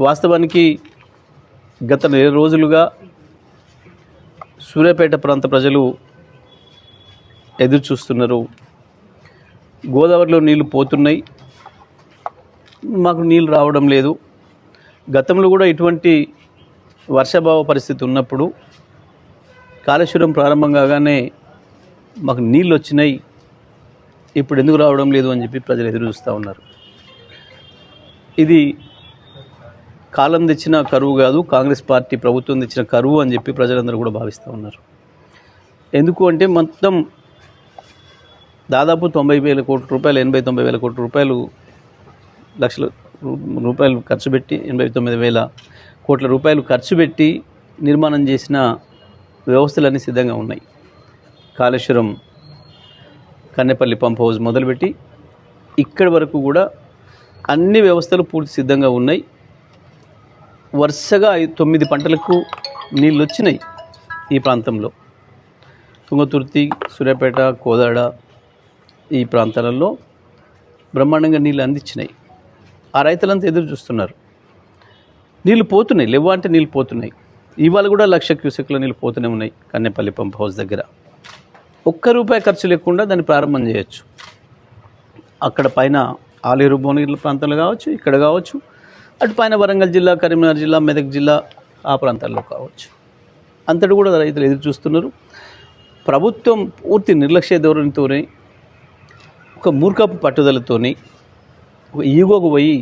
వాస్తవానికి గత నెల రోజులుగా సూర్యాపేట ప్రాంత ప్రజలు ఎదురు చూస్తున్నారు. గోదావరిలో నీళ్లు పోతున్నాయి, మాకు నీళ్ళు రావడం లేదు. గతంలో కూడా ఇటువంటి వర్షాభావ పరిస్థితి ఉన్నప్పుడు కాళేశ్వరం ప్రారంభం కాగానే మాకు నీళ్ళు వచ్చినాయి, ఇప్పుడు ఎందుకు రావడం లేదు అని చెప్పి ప్రజలు ఎదురు చూస్తూ ఉన్నారు. ఇది కాలం తెచ్చిన కరువు కాదు, కాంగ్రెస్ పార్టీ ప్రభుత్వం తెచ్చిన కరువు అని చెప్పి ప్రజలందరూ కూడా భావిస్తూ ఉన్నారు. ఎందుకు అంటే మొత్తం దాదాపు 90,000 కోట్ల రూపాయలు, 80-90,000 కోట్ల రూపాయలు, లక్షల రూపాయలు ఖర్చు పెట్టి 89,000 కోట్ల రూపాయలు ఖర్చు పెట్టి నిర్మాణం చేసిన వ్యవస్థలన్నీ సిద్ధంగా ఉన్నాయి. కాళేశ్వరం, కన్నెపల్లి పంప్ హౌస్ మొదలుపెట్టి ఇక్కడి వరకు కూడా అన్ని వ్యవస్థలు పూర్తి సిద్ధంగా ఉన్నాయి. వరుసగా 9 పంటలకు నీళ్ళు వచ్చినాయి. ఈ ప్రాంతంలో తుంగతుర్తి, సూర్యాపేట, కోదాడ ఈ ప్రాంతాలలో బ్రహ్మాండంగా నీళ్ళు అందించినాయి. ఆ రైతులంతా ఎదురు చూస్తున్నారు. నీళ్ళు పోతున్నాయి, లేవు అంటే నీళ్ళు పోతున్నాయి. ఇవాళ కూడా 1,00,000 క్యూసెక్ల నీళ్ళు పోతూనే ఉన్నాయి. కన్నెపల్లి పంప్ హౌస్ దగ్గర ₹1 ఖర్చు లేకుండా దాన్ని ప్రారంభం చేయొచ్చు. అక్కడ పైన ఆలేరు భువనగిరి ప్రాంతాల్లో కావచ్చు, ఇక్కడ కావచ్చు, అటు పైన వరంగల్ జిల్లా, కరీంనగర్ జిల్లా, మెదక్ జిల్లా ఆ ప్రాంతాల్లో కావచ్చు. అంతటి కూడా రైతులు ఎదురు చూస్తున్నారు. ప్రభుత్వం పూర్తి నిర్లక్ష్య ధోరణితోనే, ఒక మూర్ఖపు పట్టుదలతోని, ఒక ఈగోకు పోయి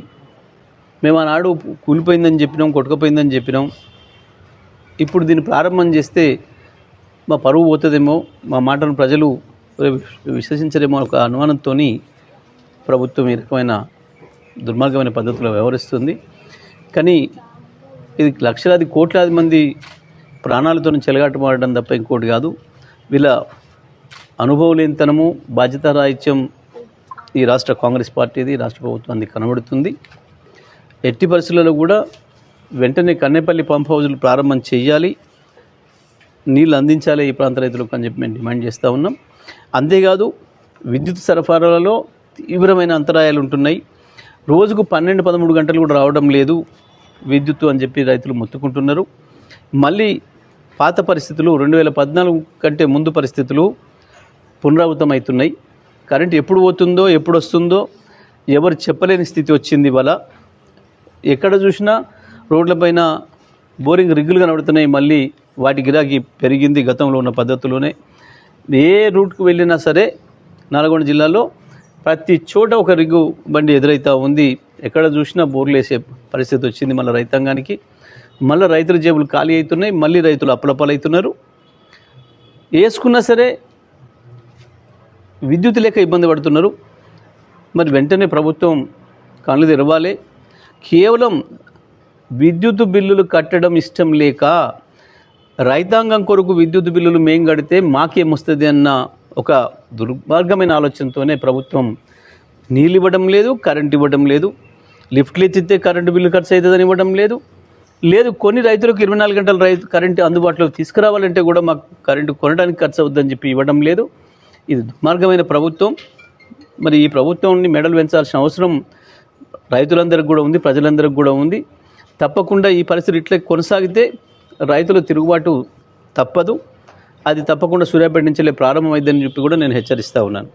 మేము ఆనాడు కూలిపోయిందని చెప్పినాం, కొట్టుకుపోయిందని చెప్పినాం, ఇప్పుడు దీన్ని ప్రారంభం చేస్తే మా పరువు పోతుందేమో, మా మాటను ప్రజలు విశ్వసించరేమో ఒక అనుమానంతో ప్రభుత్వం ఈ రకమైన దుర్మార్గమైన పద్ధతిలో వ్యవహరిస్తుంది. కానీ ఇది లక్షలాది కోట్లాది మంది ప్రాణాలతో చెలగాటమాడడం తప్ప ఇంకోటి కాదు. వీళ్ళ అనుభవం లేనితనము, బాధ్యతారాహిత్యం ఈ రాష్ట్ర కాంగ్రెస్ పార్టీది, రాష్ట్ర ప్రభుత్వానికి కనబడుతుంది. ఎట్టి పరిస్థితులలో కూడా వెంటనే కన్నెపల్లి పంప్ హౌజులు ప్రారంభం చేయాలి, నీళ్ళు అందించాలి ఈ ప్రాంత రైతులకు అని చెప్పి మేము డిమాండ్ చేస్తూ ఉన్నాం. అంతేకాదు విద్యుత్ సరఫరాలలో తీవ్రమైన అంతరాయాలు ఉంటున్నాయి. రోజుకు 12-13 గంటలు కూడా రావడం లేదు విద్యుత్తు అని చెప్పి రైతులు మొత్తుకుంటున్నారు. మళ్ళీ పాత పరిస్థితులు 2014 కంటే ముందు పరిస్థితులు పునరావృతం అవుతున్నాయి. కరెంట్ ఎప్పుడు పోతుందో, ఎప్పుడు వస్తుందో ఎవరు చెప్పలేని స్థితి వచ్చింది. ఇవాళ ఎక్కడ చూసినా రోడ్లపైన బోరింగ్ రిగ్గులు కనబడుతున్నాయి. మళ్ళీ వాటి గిరాకీ పెరిగింది గతంలో ఉన్న పద్ధతిలోనే. ఏ రూట్కు వెళ్ళినా సరే నల్గొండ జిల్లాలో ప్రతి చోట ఒక రిగ్గు బండి ఎదురవుతూ ఉంది. ఎక్కడ చూసినా బోర్లు వేసే పరిస్థితి వచ్చింది మళ్ళీ రైతాంగానికి. మళ్ళీ రైతుల జేబులు ఖాళీ అవుతున్నాయి, మళ్ళీ రైతులు అప్పలపాలవుతున్నారు. వేసుకున్నా సరే విద్యుత్ లేక ఇబ్బంది పడుతున్నారు. మరి వెంటనే ప్రభుత్వం కళ్ళు తెరవాలి. కేవలం విద్యుత్ బిల్లులు కట్టడం ఇష్టం లేక రైతాంగం కొరకు విద్యుత్ బిల్లులు మేం కడితే మాకేమొస్తుంది అన్న ఒక దుర్మార్గమైన ఆలోచనతోనే ప్రభుత్వం నీళ్ళు ఇవ్వడం లేదు, కరెంట్ ఇవ్వడం లేదు. లిఫ్ట్లు ఎత్తితే కరెంటు బిల్లు ఖర్చు అవుతుందని ఇవ్వడం లేదు. కొన్ని రైతులకు 24 గంటల కరెంటు అందుబాటులోకి తీసుకురావాలంటే కూడా మాకు కరెంటు కొనడానికి ఖర్చు అవుద్దని చెప్పి ఇవ్వడం లేదు. ఇది దుర్మార్గమైన ప్రభుత్వం. మరి ఈ ప్రభుత్వాన్ని మెడలు పెంచాల్సిన అవసరం రైతులందరికీ కూడా ఉంది, ప్రజలందరికీ కూడా ఉంది. తప్పకుండా ఈ పరిస్థితి ఇట్లా కొనసాగితే రైతుల తిరుగుబాటు తప్పదు. అది తప్పకుండా సూర్యాపేట నుంచే ప్రారంభమైందని చెప్పి కూడా నేను హెచ్చరిస్తూ ఉన్నాను.